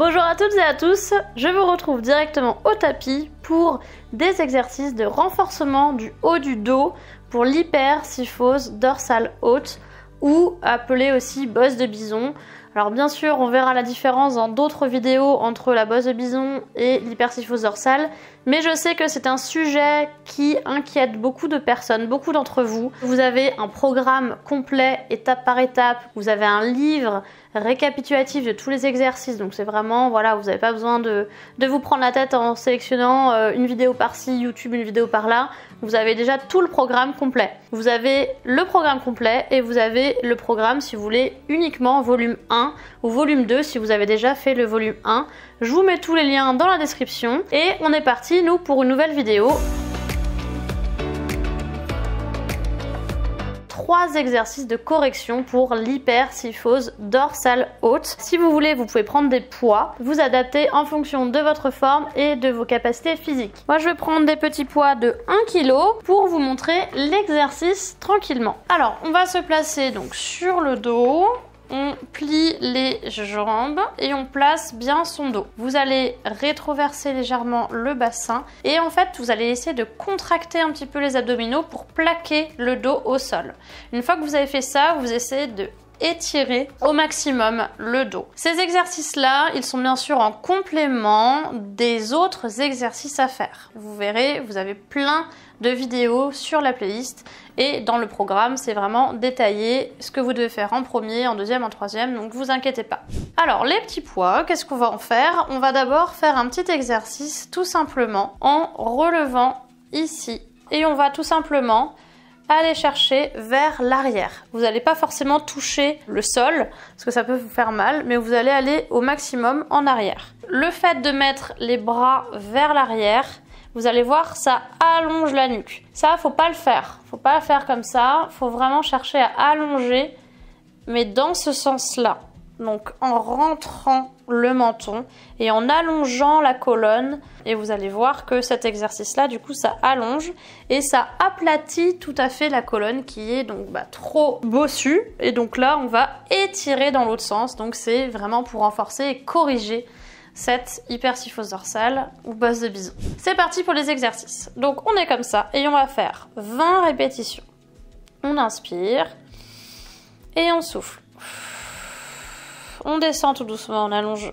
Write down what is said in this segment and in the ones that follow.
Bonjour à toutes et à tous, je vous retrouve directement au tapis pour des exercices de renforcement du haut du dos pour l'hypersyphose dorsale haute ou appelé aussi bosse de bison. Alors bien sûr, on verra la différence dans d'autres vidéos entre la bosse de bison et l'hypersyphose dorsale, mais je sais que c'est un sujet qui inquiète beaucoup de personnes, beaucoup d'entre vous. Vous avez un programme complet, étape par étape, vous avez un livre récapitulatif de tous les exercices, donc c'est vraiment, voilà, vous n'avez pas besoin de vous prendre la tête en sélectionnant une vidéo par-ci, YouTube, une vidéo par-là. Vous avez déjà tout le programme complet. Vous avez le programme complet et vous avez le programme si vous voulez uniquement volume 1 ou volume 2 si vous avez déjà fait le volume 1. Je vous mets tous les liens dans la description et on est parti nous pour une nouvelle vidéo. 3 exercices de correction pour l'hypersyphose dorsale haute. Si vous voulez, vous pouvez prendre des poids, vous adapter en fonction de votre forme et de vos capacités physiques. Moi, je vais prendre des petits poids de 1 kg pour vous montrer l'exercice tranquillement. Alors, on va se placer donc sur le dos. On plie les jambes et on place bien son dos. Vous allez rétroverser légèrement le bassin et en fait vous allez essayer de contracter un petit peu les abdominaux pour plaquer le dos au sol. Une fois que vous avez fait ça, vous essayez de étirer au maximum le dos. Ces exercices-là, ils sont bien sûr en complément des autres exercices à faire. Vous verrez, vous avez plein de vidéos sur la playlist et dans le programme, c'est vraiment détaillé ce que vous devez faire en premier, en deuxième, en troisième, donc vous inquiétez pas. Alors, les petits poids, qu'est-ce qu'on va en faire? On va d'abord faire un petit exercice tout simplement en relevant ici et on va tout simplement aller chercher vers l'arrière. Vous n'allez pas forcément toucher le sol parce que ça peut vous faire mal, mais vous allez aller au maximum en arrière. Le fait de mettre les bras vers l'arrière, vous allez voir, ça allonge la nuque. Ça, faut pas le faire. Faut pas le faire comme ça. Faut vraiment chercher à allonger, mais dans ce sens-là. Donc en rentrant le menton et en allongeant la colonne. Et vous allez voir que cet exercice-là, du coup, ça allonge et ça aplatit tout à fait la colonne qui est donc trop bossue. Et donc là, on va étirer dans l'autre sens. Donc c'est vraiment pour renforcer et corriger cette hypersyphose dorsale ou bosse de bison. C'est parti pour les exercices. Donc on est comme ça et on va faire 20 répétitions. On inspire et on souffle. On descend tout doucement, on allonge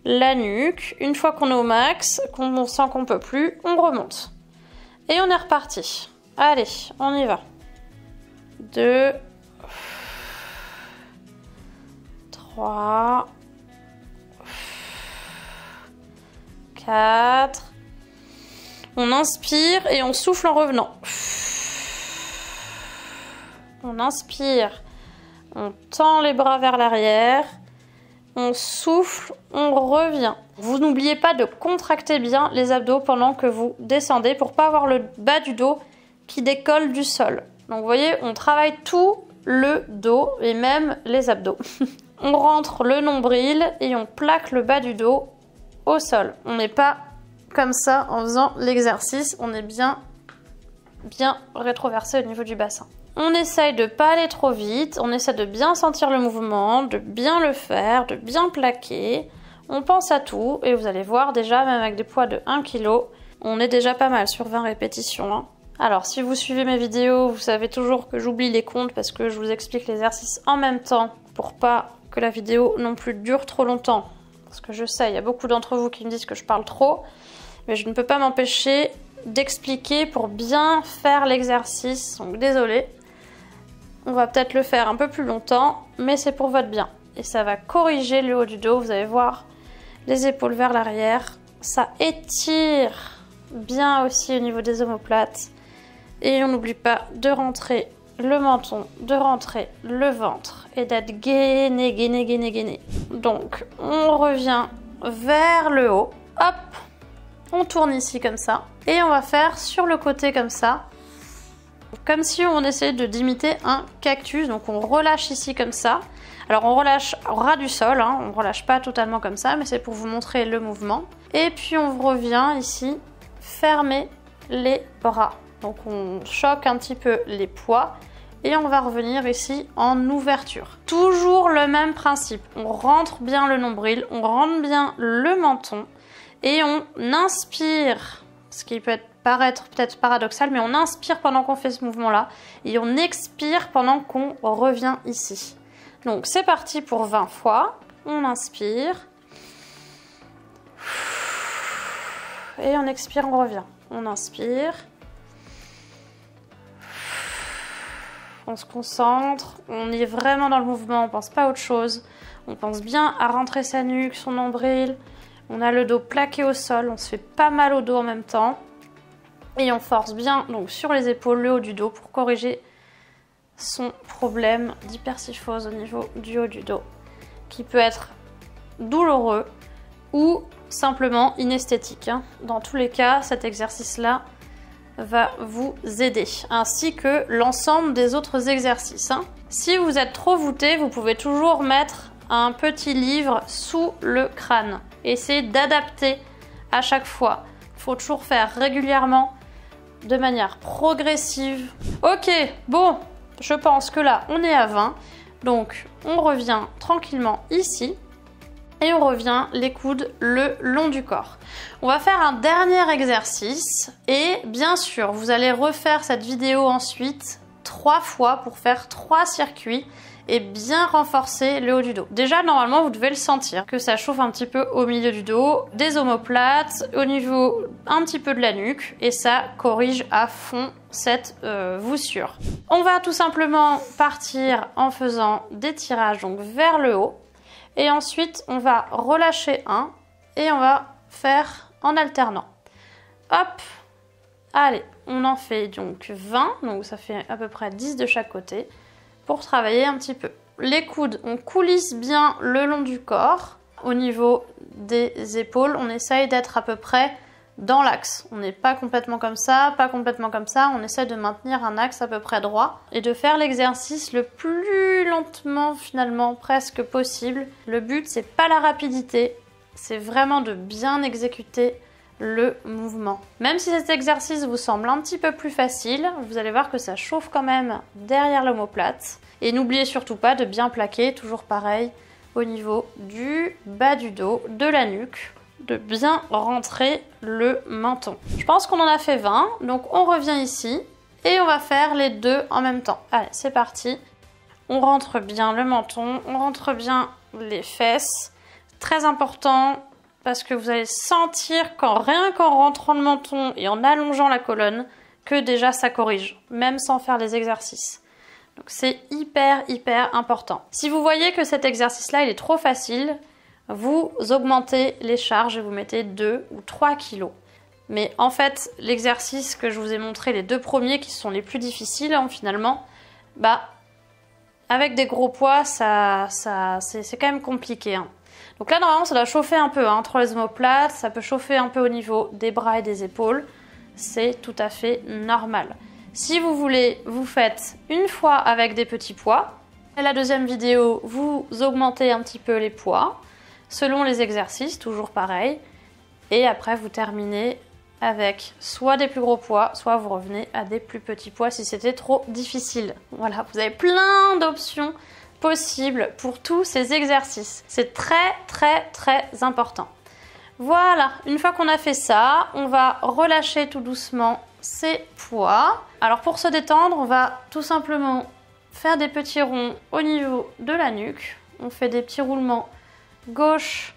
la nuque. Une fois qu'on est au max, qu'on sent qu'on peut plus, on remonte. Et on est reparti. Allez, on y va. 2, 3, 4. On inspire et on souffle en revenant. On inspire, on tend les bras vers l'arrière. On souffle, on revient. Vous n'oubliez pas de contracter bien les abdos pendant que vous descendez pour pas avoir le bas du dos qui décolle du sol. Donc vous voyez, on travaille tout le dos et même les abdos. On rentre le nombril et on plaque le bas du dos au sol. On n'est pas comme ça en faisant l'exercice, on est bien rétroversé au niveau du bassin. On essaye de pas aller trop vite, on essaie de bien sentir le mouvement, de bien le faire, de bien plaquer. On pense à tout et vous allez voir déjà, même avec des poids de 1 kg, on est déjà pas mal sur 20 répétitions. Hein. Alors si vous suivez mes vidéos, vous savez toujours que j'oublie les comptes parce que je vous explique l'exercice en même temps pour pas que la vidéo non plus dure trop longtemps. Parce que je sais, il y a beaucoup d'entre vous qui me disent que je parle trop, mais je ne peux pas m'empêcher d'expliquer pour bien faire l'exercice, donc désolée. On va peut-être le faire un peu plus longtemps, mais c'est pour votre bien. Et ça va corriger le haut du dos, vous allez voir, les épaules vers l'arrière. Ça étire bien aussi au niveau des omoplates. Et on n'oublie pas de rentrer le menton, de rentrer le ventre et d'être gainé. Donc, on revient vers le haut. Hop, on tourne ici comme ça. Et on va faire sur le côté comme ça. Comme si on essayait d'imiter un cactus. Donc on relâche ici comme ça. Alors on relâche au ras du sol, hein. On ne relâche pas totalement comme ça, mais c'est pour vous montrer le mouvement. Et puis on revient ici, fermer les bras. Donc on choque un petit peu les poids Et on va revenir ici en ouverture. Toujours le même principe. On rentre bien le nombril, on rentre bien le menton et on inspire, ce qui peut paraître peut-être paradoxal, mais on inspire pendant qu'on fait ce mouvement-là et on expire pendant qu'on revient ici. Donc c'est parti pour 20 fois. On inspire. Et on expire, on revient. On inspire. On se concentre. On est vraiment dans le mouvement, on pense pas à autre chose. On pense bien à rentrer sa nuque, son nombril. On a le dos plaqué au sol, on se fait pas mal au dos en même temps. Et on force bien donc sur les épaules, le haut du dos pour corriger son problème d'hypersyphose au niveau du haut du dos, qui peut être douloureux ou simplement inesthétique. Dans tous les cas, cet exercice-là va vous aider, ainsi que l'ensemble des autres exercices. Si vous êtes trop voûté, vous pouvez toujours mettre un petit livre sous le crâne. Essayez d'adapter à chaque fois. Il faut toujours faire régulièrement, de manière progressive. Ok, bon, je pense que là, on est à 20. Donc, on revient tranquillement ici. Et on revient les coudes le long du corps. On va faire un dernier exercice. Et bien sûr, vous allez refaire cette vidéo ensuite 3 fois pour faire 3 circuits et bien renforcer le haut du dos. Déjà, normalement, vous devez le sentir, que ça chauffe un petit peu au milieu du dos, des omoplates, au niveau un petit peu de la nuque, et ça corrige à fond cette voussure. On va tout simplement partir en faisant des tirages donc vers le haut, et ensuite, on va relâcher un, et on va faire en alternant. Hop, allez, on en fait donc 20, donc ça fait à peu près 10 de chaque côté, pour travailler un petit peu. Les coudes, on coulisse bien le long du corps. Au niveau des épaules, on essaye d'être à peu près dans l'axe. On n'est pas complètement comme ça, pas complètement comme ça. On essaie de maintenir un axe à peu près droit et de faire l'exercice le plus lentement finalement presque possible. Le but, c'est pas la rapidité, c'est vraiment de bien exécuter le mouvement. Même si cet exercice vous semble un petit peu plus facile, vous allez voir que ça chauffe quand même derrière l'omoplate. Et n'oubliez surtout pas de bien plaquer, toujours pareil, au niveau du bas du dos, de la nuque, de bien rentrer le menton. Je pense qu'on en a fait 20, donc on revient ici et on va faire les deux en même temps. Allez, c'est parti. On rentre bien le menton, on rentre bien les fesses. Très important, parce que vous allez sentir rien qu'en rentrant le menton et en allongeant la colonne, que déjà ça corrige, même sans faire les exercices. Donc c'est hyper important. Si vous voyez que cet exercice-là, il est trop facile, vous augmentez les charges et vous mettez 2 ou 3 kilos. Mais en fait, l'exercice que je vous ai montré, les 2 premiers qui sont les plus difficiles, finalement, avec des gros poids, c'est quand même compliqué. Donc là, normalement, ça doit chauffer un peu entre les omoplates, ça peut chauffer un peu au niveau des bras et des épaules. C'est tout à fait normal. Si vous voulez, vous faites une fois avec des petits poids. Et la deuxième vidéo, vous augmentez un petit peu les poids, selon les exercices, toujours pareil. Et après, vous terminez avec soit des plus gros poids, soit vous revenez à des plus petits poids si c'était trop difficile. Voilà, vous avez plein d'options possible pour tous ces exercices. C'est très important. Voilà, une fois qu'on a fait ça, on va relâcher tout doucement ces poids. Alors pour se détendre, on va tout simplement faire des petits ronds au niveau de la nuque. On fait des petits roulements gauche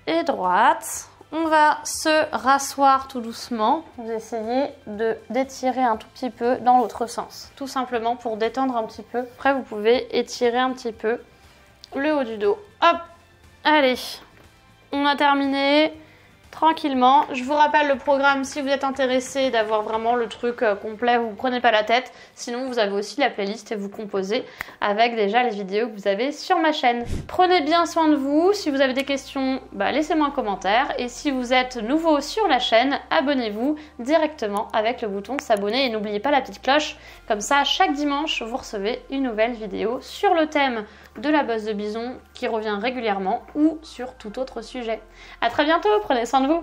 et droite. On va se rasseoir tout doucement. Vous essayez d'étirer un tout petit peu dans l'autre sens. Tout simplement pour détendre un petit peu. Après, vous pouvez étirer un petit peu le haut du dos. Hop! Allez, on a terminé tranquillement. Je vous rappelle le programme si vous êtes intéressé d'avoir vraiment le truc complet, vous ne prenez pas la tête. Sinon, vous avez aussi la playlist et vous composez avec déjà les vidéos que vous avez sur ma chaîne. Prenez bien soin de vous. Si vous avez des questions, laissez-moi un commentaire. Et si vous êtes nouveau sur la chaîne, abonnez-vous directement avec le bouton s'abonner. Et n'oubliez pas la petite cloche. Comme ça, chaque dimanche, vous recevez une nouvelle vidéo sur le thème de la bosse de bison qui revient régulièrement ou sur tout autre sujet. À très bientôt, prenez soin de vous.